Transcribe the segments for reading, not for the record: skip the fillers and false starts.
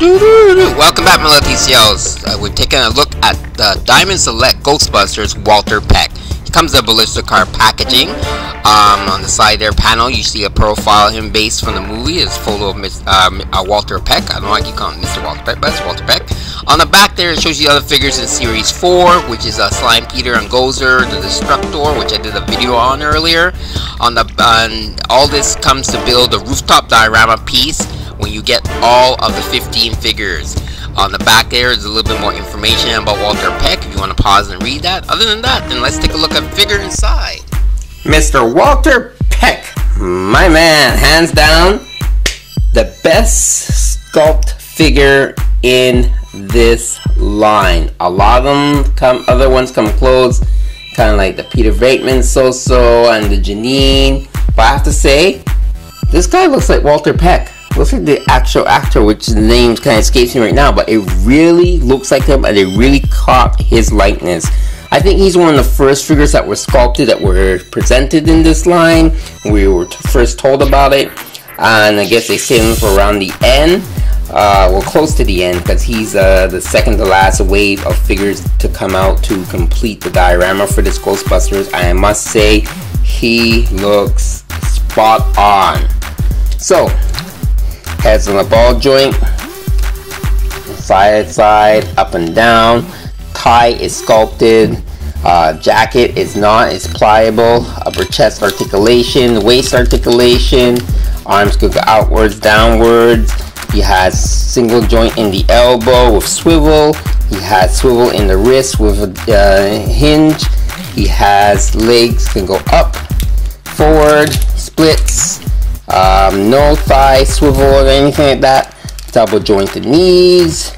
Welcome back, my little TCLs. We're taking a look at the Diamond Select Ghostbusters Walter Peck. He comes in a ballistic car packaging. On the side there panel, you see a profile of him based from the movie. It's a photo of Walter Peck. I don't know why I keep calling him Mr. Walter Peck, but it's Walter Peck. On the back there, it shows you other figures in Series 4, which is Slime Peter and Gozer, the Destructor, which I did a video on earlier. All this comes to build a rooftop diorama piece when you get all of the 15 figures. On the back there is a little bit more information about Walter Peck if you want to pause and read that. Other than that, then let's take a look at the figure inside. Mr. Walter Peck, my man, hands down, the best sculpt figure in this line. A lot of them other ones come close, kind of like the Peter Venkman So-So and the Janine. But I have to say, this guy looks like Walter Peck. Looks like the actual actor, which the name kind of escapes me right now, but it really looks like him and they really caught his likeness. I think he's one of the first figures that were sculpted that were presented in this line. We were first told about it, and I guess they saved him for around the end. Well, close to the end, because he's the second to last wave of figures to come out to complete the diorama for this Ghostbusters. I must say, he looks spot on. So, heads on the ball joint, side to side, up and down. Tie is sculpted, jacket is not, it's pliable. Upper chest articulation, waist articulation, arms go outwards, downwards. He has single joint in the elbow with swivel. He has swivel in the wrist with a hinge. He has legs can go up, forward, splits. No thigh swivel or anything like that. Double jointed knees,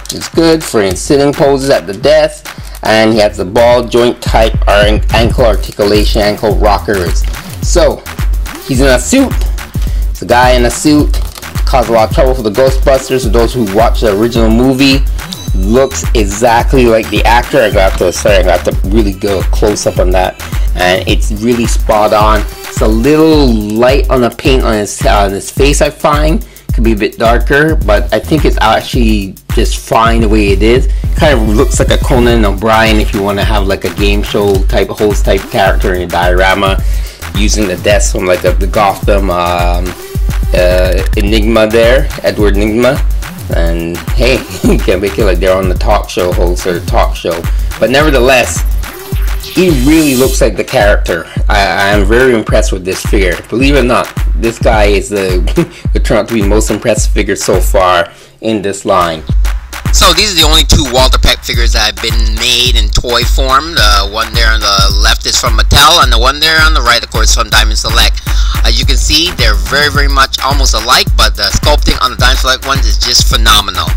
which is good for sitting poses at the desk. And he has the ball joint type ankle articulation, ankle rockers. So he's in a suit. It's a guy in a suit. Caused a lot of trouble for the Ghostbusters. For those who watched the original movie, looks exactly like the actor. I got to really go close up on that, and it's really spot on. It's a little light on the paint on his face, I find. Could be a bit darker, but I think it's actually just fine the way it is. Kind of looks like a Conan O'Brien if you want to have like a game show type host type character in a diorama, using the desk from like the Gotham Enigma there, Edward Enigma. And hey, you can make it like they're on the talk show host or the talk show. But nevertheless, he really looks like the character. I am very impressed with this figure. Believe it or not, this guy is the turned out to be the most impressive figure so far in this line. So these are the only two Walter Peck figures that have been made in toy form. The one there on the left is from Mattel, and the one there on the right, of course, from Diamond Select. As you can see, they're very much almost alike, but the sculpting on the Diamond Select ones is just phenomenal.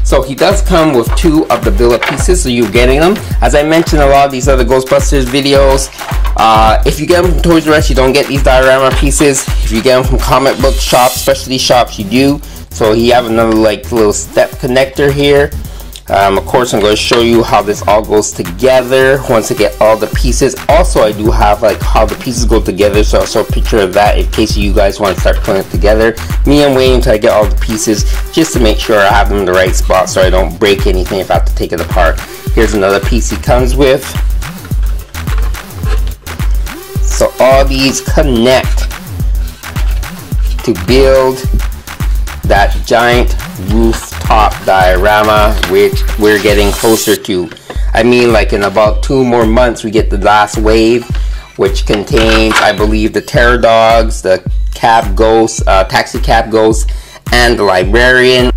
So he does come with two of the billet pieces, so you're getting them. As I mentioned in a lot of these other Ghostbusters videos, if you get them from Toys R Us, you don't get these diorama pieces. If you get them from comic book shops, specialty shops, you do. So you have another like little step connector here. Of course, I'm going to show you how this all goes together once I get all the pieces. Also, I do have like how the pieces go together, so I'll show a picture of that in case you guys want to start putting it together. Me, I'm waiting until I get all the pieces just to make sure I have them in the right spot so I don't break anything if I have to take it apart. Here's another piece he comes with. So all these connect to build that giant rooftop diorama, which we're getting closer to. I mean, like in about 2 more months we get the last wave, which contains, I believe, the Terror Dogs, the Cab Ghost, Taxi Cab Ghost, and the Librarian.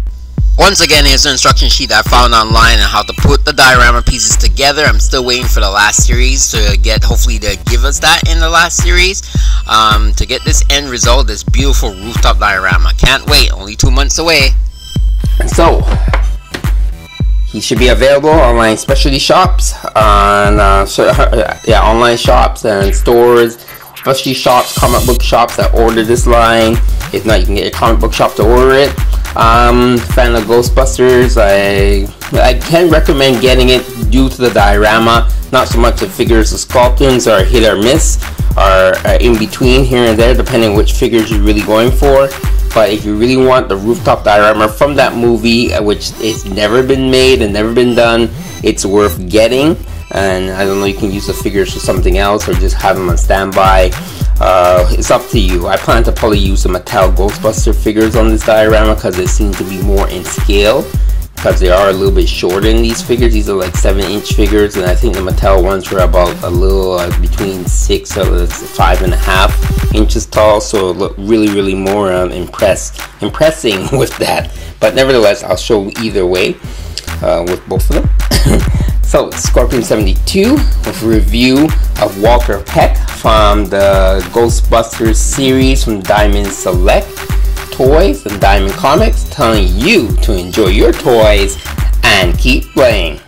Once again, here's an instruction sheet that I found online on how to put the diorama pieces together. I'm still waiting for the last series to get, hopefully they give us that in the last series, to get this end result, this beautiful rooftop diorama. Can't wait, only 2 months away. So, he should be available online specialty shops, on online shops and stores, specialty shops, comic book shops that order this line. If not, you can get your comic book shop to order it. Fan of Ghostbusters, I can recommend getting it due to the diorama. Not so much the figures, the sculptings are hit or miss, are in between here and there depending on which figures you're really going for. But if you really want the rooftop diorama from that movie, which it's never been made and never been done, it's worth getting. And I don't know, you can use the figures for something else or just have them on standby. It's up to you. I plan to probably use the Mattel Ghostbuster figures on this diorama because they seem to be more in scale, because they are a little bit shorter in these figures. These are like 7-inch figures, and I think the Mattel ones were about a little between 6 to 5.5 inches tall, so it looked really more impressing with that. But nevertheless, I'll show either way with both of them. So, Scorpion 72 with a review of Walter Peck from the Ghostbusters series from Diamond Select Toys and Diamond Comics, telling you to enjoy your toys and keep playing.